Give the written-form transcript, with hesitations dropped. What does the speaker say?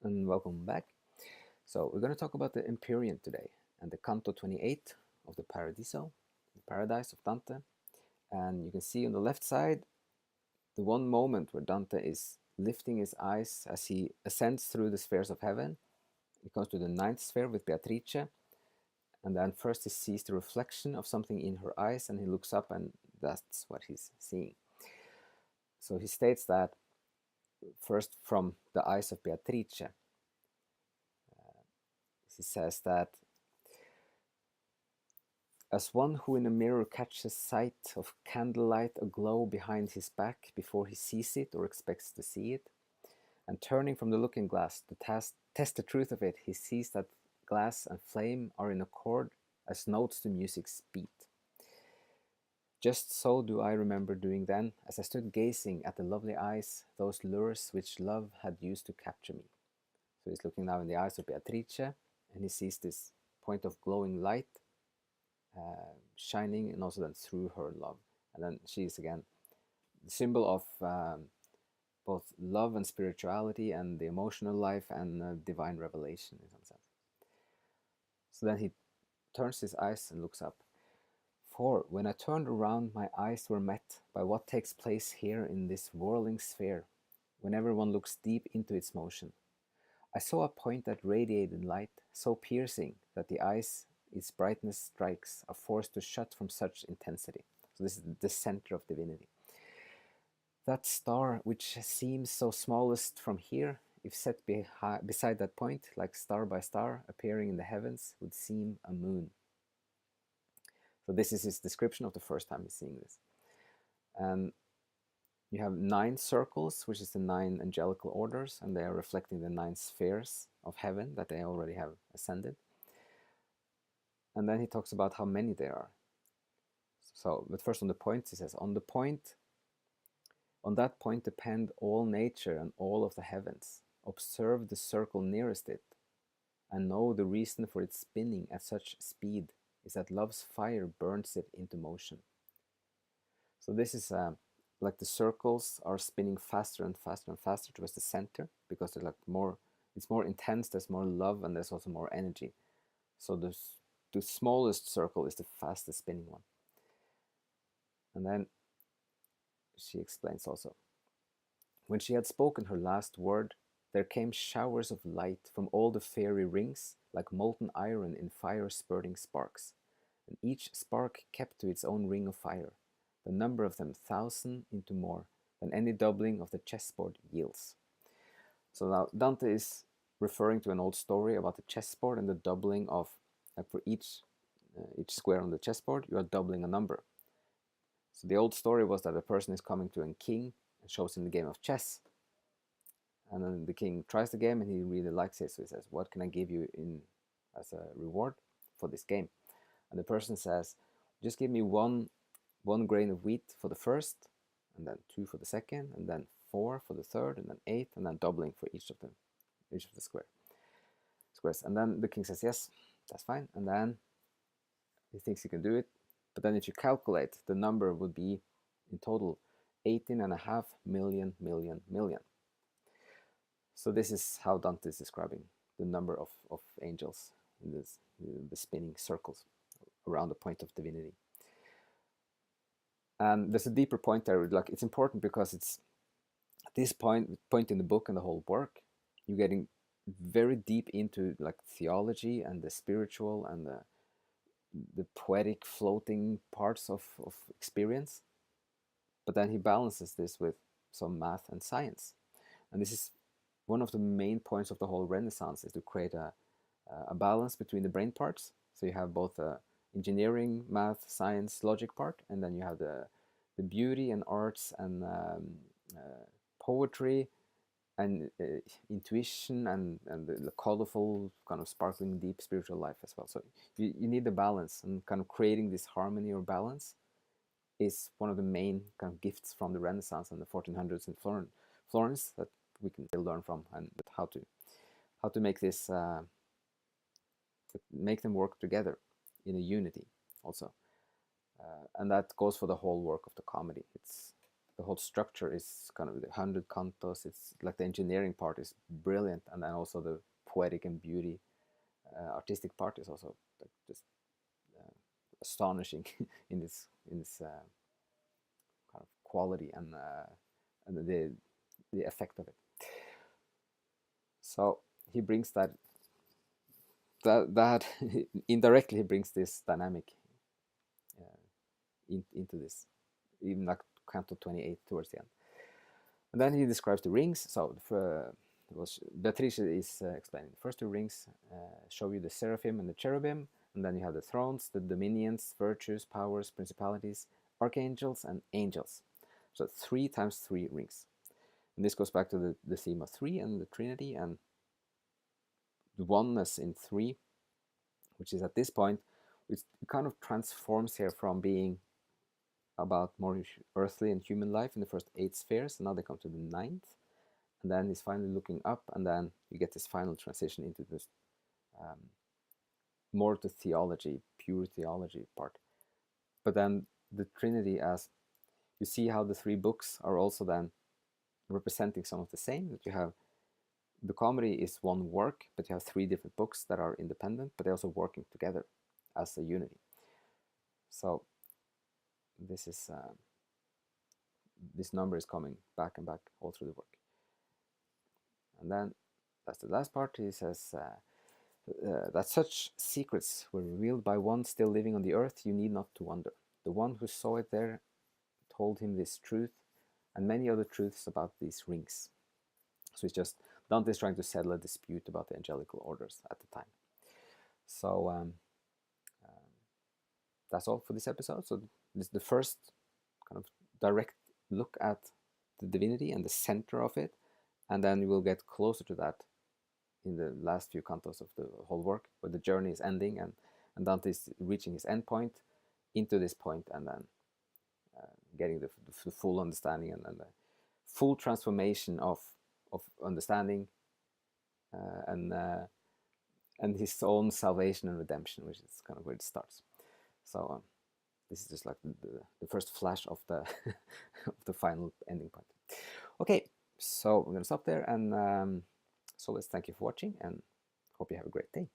and welcome back. So we're going to talk about the Empyreon today and the Canto 28 of the Paradiso, the Paradise of Dante. And you can see on the left side the one moment where Dante is lifting his eyes as he ascends through the spheres of heaven. He comes to the ninth sphere with Beatrice, and then first he sees the reflection of something in her eyes, and he looks up, and that's what he's seeing. So he states that first from the eyes of Beatrice. He says that as one who in a mirror catches sight of candlelight aglow behind his back before he sees it or expects to see it, and turning from the looking glass to test the truth of it, he sees that glass and flame are in accord as notes to music's beat. Just so do I remember doing then, as I stood gazing at the lovely eyes, those lures which love had used to capture me. So he's looking now in the eyes of Beatrice, and he sees this point of glowing light shining, and also then through her love. And then she is again the symbol of both love and spirituality and the emotional life and divine revelation in some sense. So then he turns his eyes and looks up. For when I turned around, my eyes were met by what takes place here in this whirling sphere, whenever one looks deep into its motion. I saw a point that radiated light, so piercing that the eyes its brightness strikes are forced to shut from such intensity. So this is the center of divinity. That star which seems so smallest from here, if set beside that point, like star by star appearing in the heavens, would seem a moon. So this is his description of the first time he's seeing this. And you have 9 circles, which is the 9 angelical orders, and they are reflecting the 9 spheres of heaven that they already have ascended. And then he talks about how many there are. So, but first on the point, he says, on that point depend all nature and all of the heavens. Observe the circle nearest it, and know the reason for its spinning at such speed is that love's fire burns it into motion. So this is like the circles are spinning faster and faster and faster towards the center, because they're like it's more intense, there's more love, and there's also more energy. So the smallest circle is the fastest spinning one. And then she explains also, when she had spoken her last word, there came showers of light from all the fairy rings, like molten iron in fire spurting sparks, and each spark kept to its own ring of fire, the number of them 1,000 into more than any doubling of the chessboard yields. So now Dante is referring to an old story about the chessboard and the doubling of, for each square on the chessboard, you are doubling a number. So the old story was that a person is coming to a king and shows him the game of chess. And then the king tries the game and he really likes it. So he says, what can I give you as a reward for this game? And the person says, just give me one grain of wheat for the first, and then 2 for the second, and then 4 for the third, and then 8, and then doubling for each of the squares. And then the king says, yes, that's fine. And then he thinks he can do it. But then if you calculate, the number would be in total 18.5 million. So this is how Dante is describing the number of angels in the spinning circles around the point of divinity. And there's a deeper point there. Like, it's important because it's at this point in the book and the whole work, you're getting very deep into like theology and the spiritual and the poetic floating parts of experience. But then he balances this with some math and science. And this is one of the main points of the whole Renaissance, is to create a balance between the brain parts. So you have both engineering, math, science, logic part, and then you have the beauty and arts and poetry and intuition and the colorful, kind of sparkling, deep spiritual life as well. So you need the balance, and kind of creating this harmony or balance is one of the main kind of gifts from the Renaissance and the 1400s in Florence that we can still learn from, and how to make this make them work together in a unity also. And that goes for the whole work of the comedy. It's the whole structure is kind of the 100 cantos. It's like the engineering part is brilliant, and then also the poetic and beauty, artistic part is also like just astonishing in this kind of quality and the effect of it. So he brings that indirectly he brings this dynamic into this, even like Canto 28 towards the end. And then he describes the rings. So Beatrice is explaining the first two rings show you the seraphim and the cherubim, and then you have the thrones, the dominions, virtues, powers, principalities, archangels, and angels. So 3 times 3 rings. And this goes back to the theme of 3 and the Trinity and the oneness in 3, which is at this point, it kind of transforms here from being about more earthly and human life in the first 8 spheres, and now they come to the 9th, and then he's finally looking up, and then you get this final transition into this more to theology, pure theology part. But then the Trinity, as you see how the 3 books are also then representing some of the same, that you have the comedy is one work, but you have 3 different books that are independent, but they're also working together as a unity. So this is this number is coming back and back all through the work. And then that's the last part. He says that such secrets were revealed by one still living on the earth, you need not to wonder. The one who saw it there told him this truth and many other truths about these rings. So it's just Dante is trying to settle a dispute about the Angelical Orders at the time. So that's all for this episode. So this is the first kind of direct look at the divinity and the center of it, and then we will get closer to that in the last few cantos of the whole work, where the journey is ending and Dante is reaching his end point into this point, and then getting the full understanding and the full transformation of understanding and his own salvation and redemption, which is kind of where it starts. So this is just like the first flash of the of the final ending point. Okay, so we're gonna stop there, and so let's thank you for watching, and hope you have a great day.